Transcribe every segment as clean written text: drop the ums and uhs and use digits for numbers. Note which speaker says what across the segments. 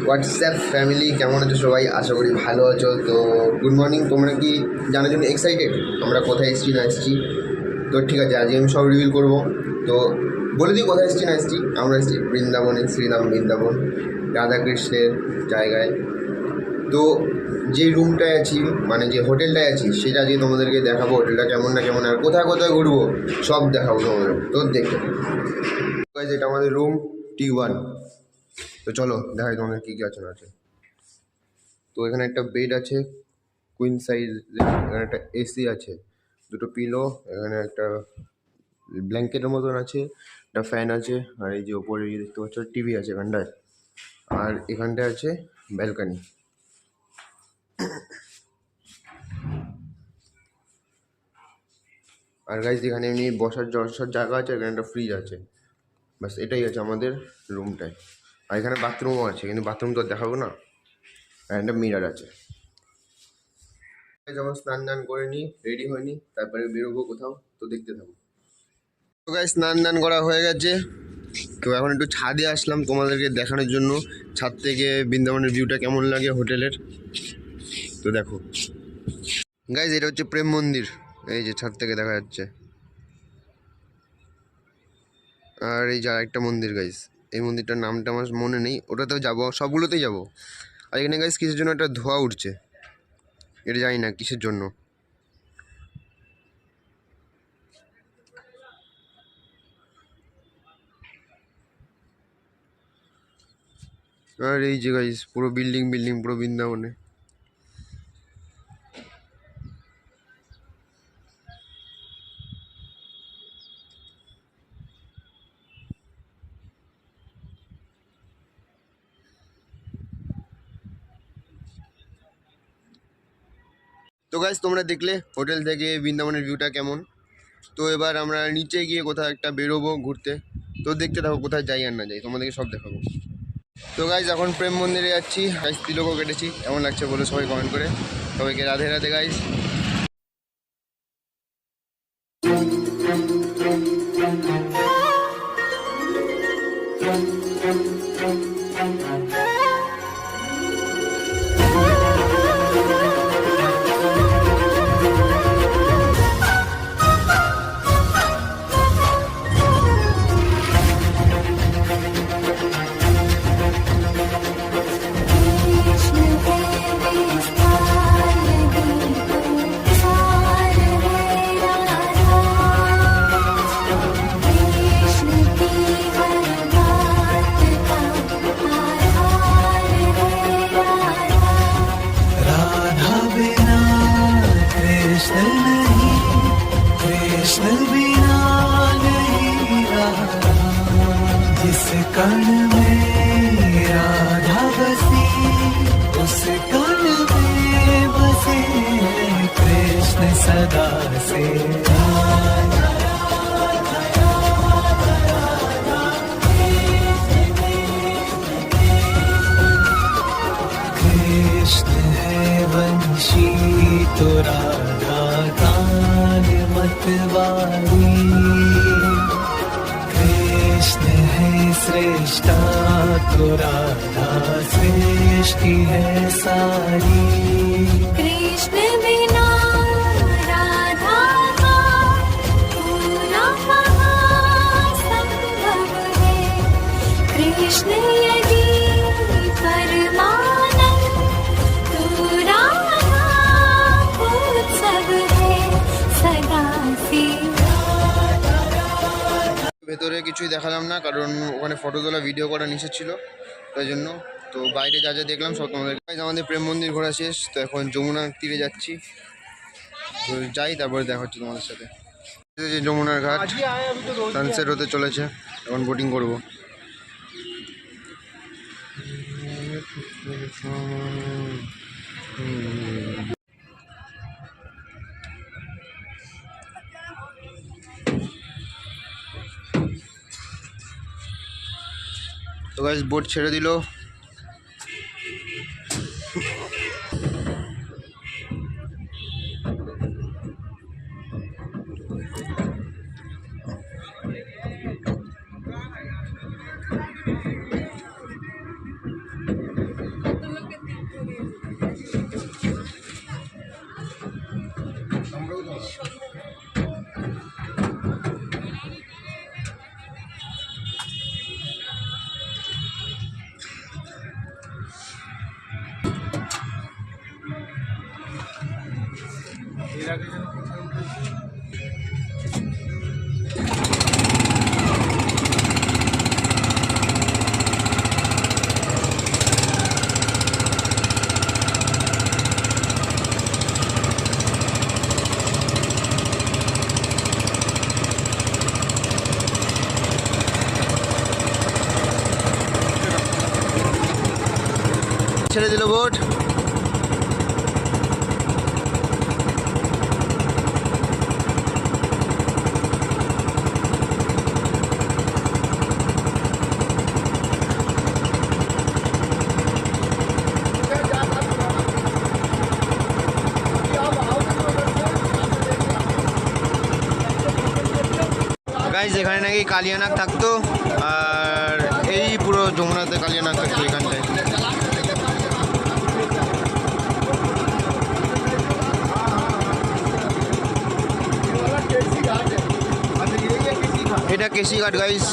Speaker 1: WhatsApp family, কেমন আছো সবাই? আশা করি ভালো আছো। তো গুড মর্নিং। তোমরা কি জানার জন্য এক্সাইটেড আমরা কোথায় এসেছি না এসেছি? তো ঠিক আছে, আজকে আমি সব রিভিল করবো। তো বলে দিই কোথায় এসেছি না এসেছি। আমরা এসেছি বৃন্দাবনে, শ্রীরাম বৃন্দাবন, রাধাকৃষ্ণের জায়গায়। তো যে রুমটায় আছি, মানে যে হোটেলটায় আছি, সেটা আজকে তোমাদেরকে দেখাবো। হোটেলটা কেমন না কেমন, আর কোথায় কোথায় ঘুরবো সব দেখাবো তোমাদের। তো দেখতে এটা আমাদের রুম T1। তো চলো দেখাই তোমাদের কী কী আছে না আছে। তো এখানে একটা বেড আছে কুইন সাইজ, এখানে একটা এসি আছে, দুটো পিলো, এখানে একটা ব্ল্যাঙ্কেটের মতন আছে, একটা ফ্যান আছে, আর এই যে ওপরে দেখতে পাচ্ছ টিভি আছে এখানটায়, আর এখানটায় আছে ব্যালকানি। আর গাইজ এখানে এমনি বসার জায়গা আছে, এখানে একটা ফ্রিজ আছে। ব্যাস এটাই আছে আমাদের রুমটায়। আর এখানে বাথরুমও আছে, কিন্তু বাথরুম তো দেখাবো না। আর একটা মিরার আছে। যখন স্নান করে নিই, রেডি হয়ে নিই, তারপরে বেরোবো কোথাও। তো দেখতে থাকবো। তো গাইজ স্নান করা হয়ে গেছে। তো এখন একটু ছাদে আসলাম তোমাদেরকে দেখানোর জন্য, ছাদ থেকে বৃন্দাবনের ভিউটা কেমন লাগে হোটেলের। তো দেখো গাইজ, এটা হচ্ছে প্রেম মন্দির, এই যে ছাদ থেকে দেখা যাচ্ছে। আর এই যে আরেকটা মন্দির গাইজ, এই মন্দিরটার নামটা আমার মনে নেই, ওটাতেও যাবো, সবগুলোতেই যাবো। আর এখানে গাইজ কিসের জন্য একটা ধোঁয়া উঠছে, এটা জানি না কিসের জন্য। আর এই যে গাইজ পুরো বিল্ডিং পুরো বৃন্দাবনে। তো গাইজ তোমরা দেখলে হোটেল থেকে বৃন্দাবনের ভিউটা কেমন। তো এবার আমরা নিচে গিয়ে কোথাও একটা বেরোবো ঘুরতে। তো দেখতে থাকো কোথায় যাই আর না যাই, তোমাদেরকে সব দেখাবো। তো গাইজ এখন প্রেম মন্দিরে যাচ্ছি। গাইজ তিলকও কেটেছি, কেমন লাগছে বলো সবাই কমেন্ট করে। সবাইকে রাধে রাধে গাইজ।
Speaker 2: जिस कण में राधा बसी उस कण में बसे कृष्ण सदा से। कृष्ण है वंशी तो राधा कान मतवारी, श्रेष्ठा तो राधा सृष्टि है सारी।
Speaker 3: कृष्ण बिना राधा का होना कहाँ संभव है। कृष्ण यदि परमानंद तो राधा उत्सव है सदा से।
Speaker 1: ভেতরে কিছুই দেখালাম না, কারণ ওখানে ফটো তোলা ভিডিও করা নিষেধ ছিল, তাই জন্য। তো বাইরে যা যা দেখলাম সব তোমাদের। আমাদের প্রেম মন্দির ঘোরা শেষ। তো এখন যমুনার তীরে যাচ্ছি, তো যাই, তারপরে দেখা হচ্ছে তোমাদের সাথে। যে যমুনার ঘাট সানসেট হতে চলেছে, এখন বোটিং করব। তো গাইস বোট ছেড়ে দিল। ছেড়ে দিল বোট। গাইজ এখানে নাকি কালিয়ানাগ থাকতো, আর এই পুরো যমুনাতে কালিয়ানাগ থাকতো এখানটায়। এটা কেসি ঘাট গাইজ।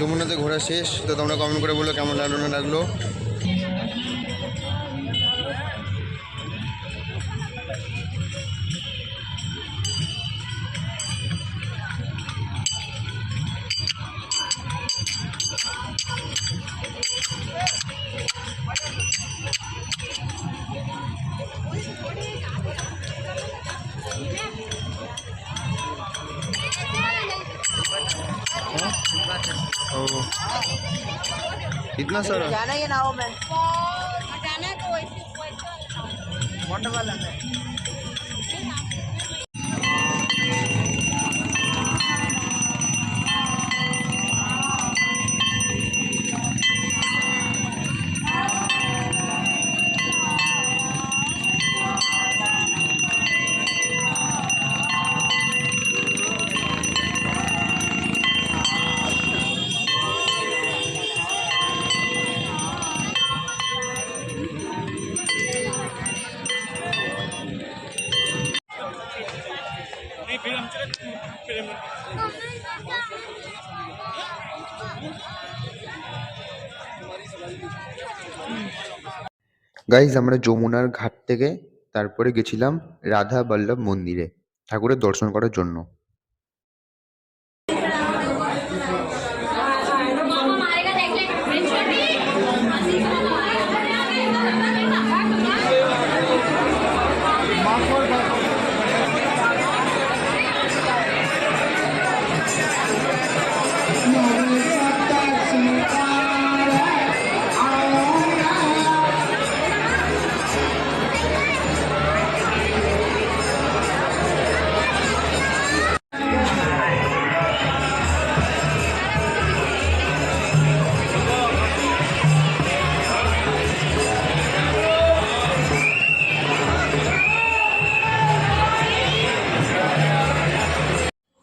Speaker 1: যমুনাতে ঘোরা শেষ। তো তোমরা কমেন্ট করে বলো কেমন লাগলো না লাগলো। इतना सारा
Speaker 4: जाना ये नाव में जाना तो वाटर वाला में।
Speaker 1: গাইজ আমরা যমুনার ঘাট থেকে তারপরে গেছিলাম রাধা বল্লভ মন্দিরে ঠাকুরের দর্শন করার জন্য।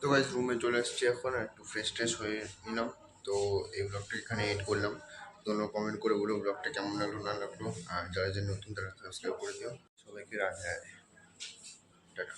Speaker 1: তো গাইজ রুমে চলে এসেছি, এখন একটু ফ্রেশ ট্রেশ হয়ে নিলাম। তো এই ব্লগটা এখানে এড করলাম। তোমরা কমেন্ট করে বলো ব্লগটা কেমন লাগলো না লাগলো, আর যারা যে নতুন তারা সাবস্ক্রাইব করে দিও। সবাইকে রাধে রাধে, টাটা।